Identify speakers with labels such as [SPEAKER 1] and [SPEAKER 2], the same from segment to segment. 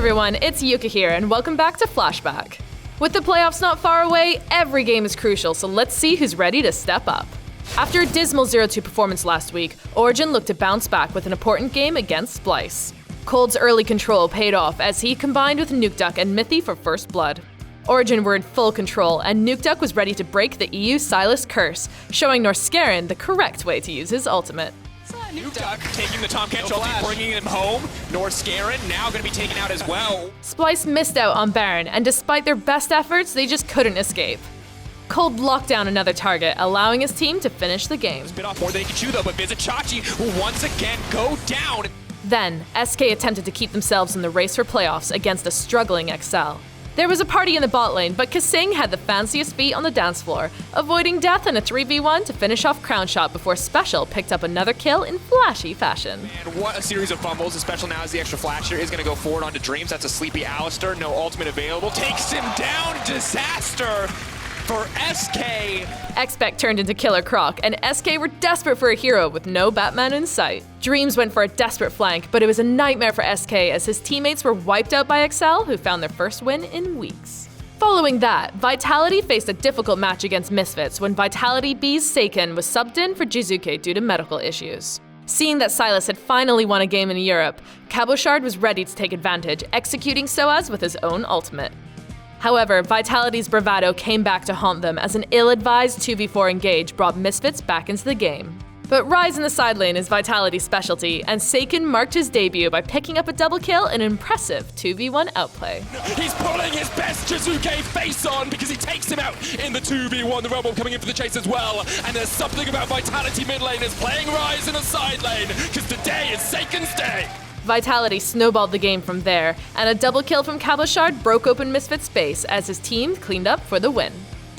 [SPEAKER 1] everyone, it's Yuka here, and welcome back to Flashback. With the playoffs not far away, every game is crucial, so let's see who's ready to step up. After a dismal 0-2 performance last week, Origen looked to bounce back with an important game against Splyce. Cold's early control paid off as he combined with Nukeduck and Mythy for first blood. Origen were in full control, and Nukeduck was ready to break the EU Sylas curse, showing Norskeren the correct way to use his ultimate.
[SPEAKER 2] Nukeduck taking the top catch ulti, bringing him home. Norskeren now going to be taken out as well.
[SPEAKER 1] Splyce missed out on Baron, and despite their best efforts, they just couldn't escape. Cold blocked down another target, allowing his team to finish the game.
[SPEAKER 2] Bit off more than he could chew though, but Vizichachi will once again go down.
[SPEAKER 1] Then, SK attempted to keep themselves in the race for playoffs against a struggling XL. There was a party in the bot lane, but Kasing had the fanciest feet on the dance floor, avoiding death in a 3v1 to finish off Crown Shot before Special picked up another kill in flashy fashion.
[SPEAKER 2] Man, what a series of fumbles, Special now as the extra flasher is going to go forward onto Dreams. That's a sleepy Alistair, no ultimate available. Takes him down, disaster for SK.
[SPEAKER 1] Expect turned into Killer Croc, and SK were desperate for a hero with no Batman in sight. Dreams went for a desperate flank, but it was a nightmare for SK as his teammates were wiped out by XL, who found their first win in weeks. Following that, Vitality faced a difficult match against Misfits when Vitality B's Seiken was subbed in for Jizuke due to medical issues. Seeing that Sylas had finally won a game in Europe, Cabochard was ready to take advantage, executing Soaz with his own ultimate. However, Vitality's bravado came back to haunt them as an ill-advised 2v4 engage brought Misfits back into the game. But Ryze in the side lane is Vitality's specialty, and Seiken marked his debut by picking up a double kill in an impressive 2v1 outplay.
[SPEAKER 2] He's pulling his best Jizuke face on because he takes him out in the 2v1. The Rebel coming in for the chase as well. And there's something about Vitality mid lane is playing Ryze in the side lane because today is Seiken's day.
[SPEAKER 1] Vitality snowballed the game from there, and a double kill from Cabochard broke open Misfits' base as his team cleaned up for the win.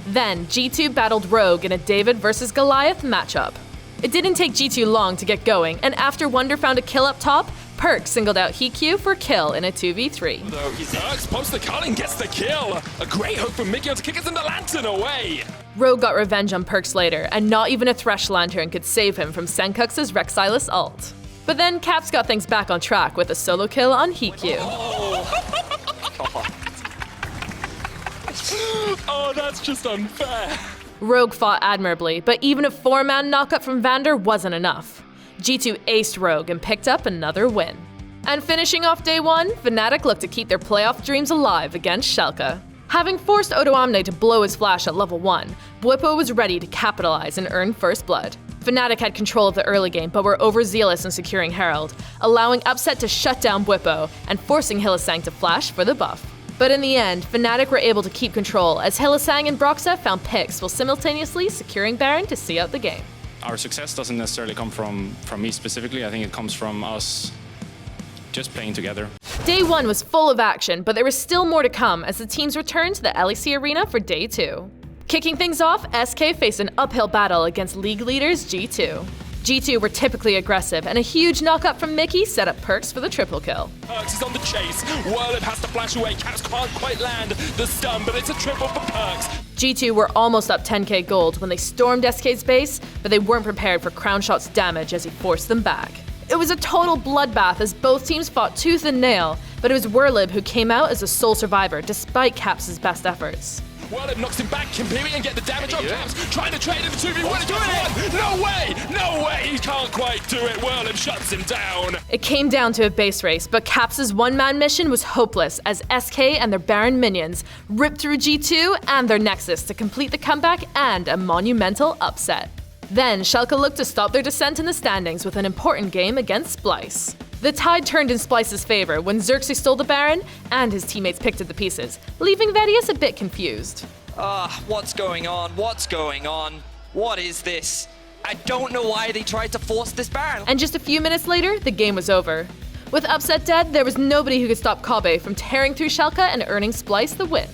[SPEAKER 1] Then, G2 battled Rogue in a David vs Goliath matchup. It didn't take G2 long to get going, and after Wonder found a kill up top, Perk singled out Hikyu for a kill in a 2v3.
[SPEAKER 2] Though he's post the Culling gets the kill. A great hook from Mikio to kick us in the Lantern away.
[SPEAKER 1] Rogue got revenge on Perks later, and not even a Thresh Lantern could save him from Senkux's Rek'Silas ult. But then Caps got things back on track with a solo kill on Hikyu.
[SPEAKER 2] Oh, that's just unfair.
[SPEAKER 1] Rogue fought admirably, but even a 4-man knockup from Vander wasn't enough. G2 aced Rogue and picked up another win. And finishing off day one, Fnatic looked to keep their playoff dreams alive against Schalke. Having forced Odoamne to blow his flash at level 1, Bwipo was ready to capitalize and earn first blood. Fnatic had control of the early game, but were overzealous in securing Herald, allowing Upset to shut down Bwipo and forcing Hylissang to flash for the buff. But in the end, Fnatic were able to keep control as Hylissang and Broxah found picks while simultaneously securing Baron to see out the game.
[SPEAKER 3] Our success doesn't necessarily come from me specifically. I think it comes from us just playing together.
[SPEAKER 1] Day 1 was full of action, but there was still more to come as the teams returned to the LEC arena for day 2. Kicking things off, SK faced an uphill battle against league leaders G2. G2 were typically aggressive, and a huge knockup from Mickey set up Perks for the triple kill.
[SPEAKER 2] Perks is on the chase. Whirlib has to flash away. Caps can't quite land the stun, but it's a triple for Perks.
[SPEAKER 1] G2 were almost up 10k gold when they stormed SK's base, but they weren't prepared for Crown Shot's damage as he forced them back. It was a total bloodbath as both teams fought tooth and nail, but it was Whirlib who came out as the sole survivor despite Caps' best efforts.
[SPEAKER 2] Whirlib knocks him back, can Piri and get the damage on Caps, trying to trade him for 2v1. No way, no way, he can't quite do it. Whirlib shuts him down.
[SPEAKER 1] It came down to a base race, but Caps' one-man mission was hopeless as SK and their Baron minions ripped through G2 and their Nexus to complete the comeback and a monumental upset. Then, Schalke looked to stop their descent in the standings with an important game against Splyce. The tide turned in Splyce's favor when Xerxes stole the Baron and his teammates picked up the pieces, leaving Vedius a bit confused.
[SPEAKER 4] What's going on? What's going on? What is this? I don't know why they tried to force this Baron.
[SPEAKER 1] And just a few minutes later, the game was over. With Upset dead, there was nobody who could stop Kobe from tearing through Schalke and earning Splyce the win.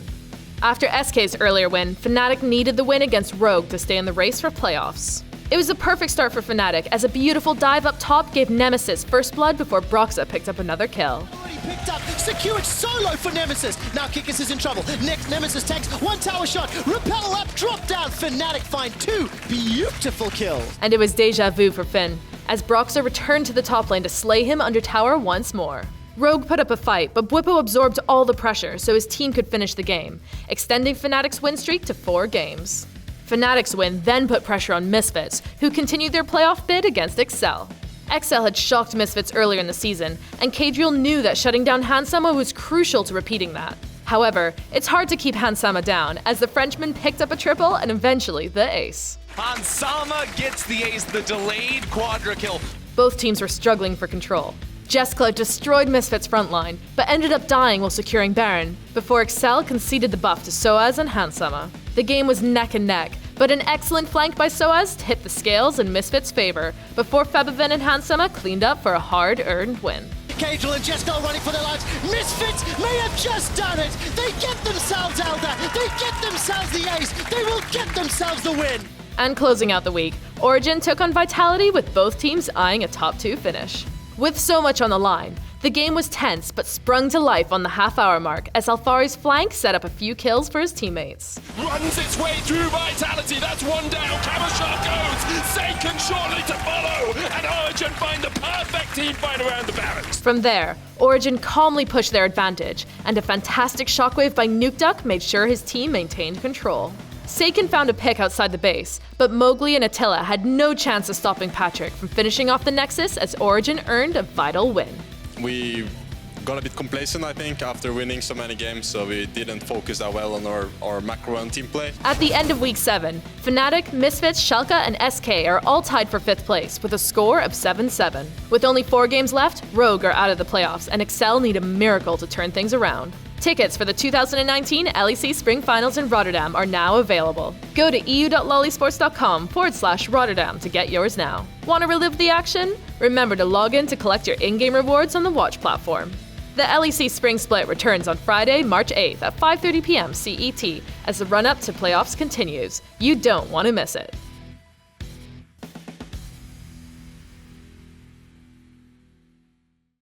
[SPEAKER 1] After SK's earlier win, Fnatic needed the win against Rogue to stay in the race for playoffs. It was a perfect start for Fnatic as a beautiful dive up top gave Nemesis first blood before Broxah picked up another kill.
[SPEAKER 5] Already picked up, secured solo for Nemesis. Now Kikis is in trouble. Next Nemesis takes one tower shot, repel up, drop down. Fnatic find 2 beautiful kills.
[SPEAKER 1] And it was deja vu for Finn, as Broxah returned to the top lane to slay him under tower once more. Rogue put up a fight, but Bwipo absorbed all the pressure so his team could finish the game, extending Fnatic's win streak to 4 games. Fnatic's win then put pressure on Misfits, who continued their playoff bid against Excel. Excel had shocked Misfits earlier in the season, and Kadriel knew that shutting down Hansama was crucial to repeating that. However, it's hard to keep Hansama down, as the Frenchman picked up a triple and eventually the ace.
[SPEAKER 6] Hansama gets the ace, the delayed quadra kill.
[SPEAKER 1] Both teams were struggling for control. Jeskla destroyed Misfits' frontline, but ended up dying while securing Baron, before Excel conceded the buff to Soaz and Hansama. The game was neck and neck, but an excellent flank by Soaz tipped the scales in Misfits' favor, before Febiven and Hansama cleaned up for a hard-earned win.
[SPEAKER 5] Kadriel and Jeskla running for their lives. Misfits may have just done it. They get themselves out there. They get themselves the ace. They will get themselves the win.
[SPEAKER 1] And closing out the week, Origen took on Vitality with both teams eyeing a top 2 finish. With so much on the line, the game was tense but sprung to life on the half-hour mark as Alphari's flank set up a few kills for his teammates.
[SPEAKER 2] Runs its way through Vitality, that's one down, Kamashot goes, Seiken shortly to follow, and Origin find the perfect team fight around the barracks.
[SPEAKER 1] From there, Origen calmly pushed their advantage, and a fantastic shockwave by Nukeduck made sure his team maintained control. Seiken found a pick outside the base, but Mowgli and Attila had no chance of stopping Patrick from finishing off the Nexus as Origen earned a vital win.
[SPEAKER 7] We got a bit complacent, I think, after winning so many games, so we didn't focus that well on our macro and team play.
[SPEAKER 1] At the end of Week 7, Fnatic, Misfits, Schalke, and SK are all tied for 5th place with a score of 7-7. With only 4 games left, Rogue are out of the playoffs, and Excel need a miracle to turn things around. Tickets for the 2019 LEC Spring Finals in Rotterdam are now available. Go to eu.lollysports.com/Rotterdam to get yours now. Want to relive the action? Remember to log in to collect your in-game rewards on the Watch platform. The LEC Spring Split returns on Friday, March 8th at 5:30 p.m. CET as the run-up to playoffs continues. You don't want to miss it.